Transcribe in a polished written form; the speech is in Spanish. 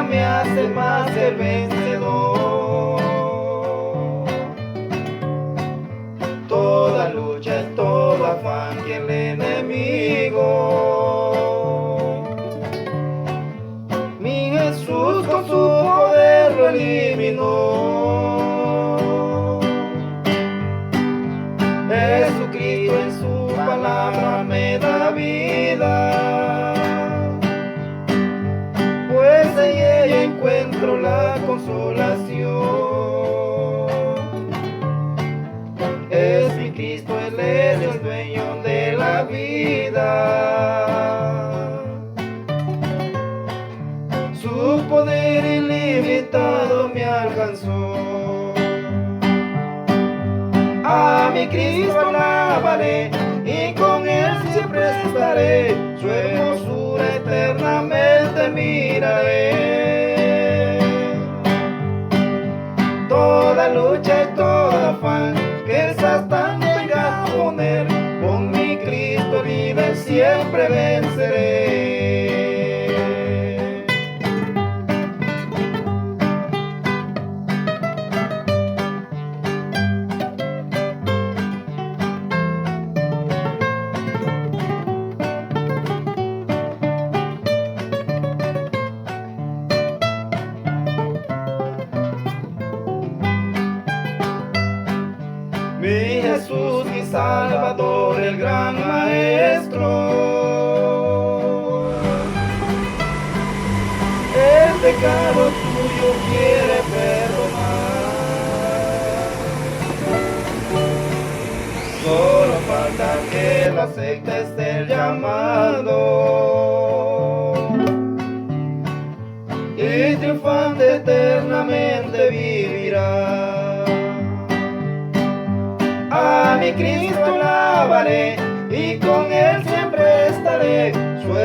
me hace más que vencedor. Toda lucha, todo afán que el enemigo, mi Jesús con su poder lo eliminó. Jesucristo en su palabra me da vida, pues en ella encuentro la consolación. Es mi Cristo, Él es el dueño de la vida. Su poder ilimitado me alcanzó. A mi Cristo alabaré y con Él siempre estaré. Su hermosura eternamente miraré. Toda lucha y todo afán que el Satán venga a poner, con mi Cristo líder siempre venceré. Mi Jesús, mi Salvador, el gran Maestro, el pecado tuyo quiere perdonar. Solo falta que lo aceptes el llamado y triunfante eternamente vivirá. A mi Cristo alabaré y con Él siempre estaré. Su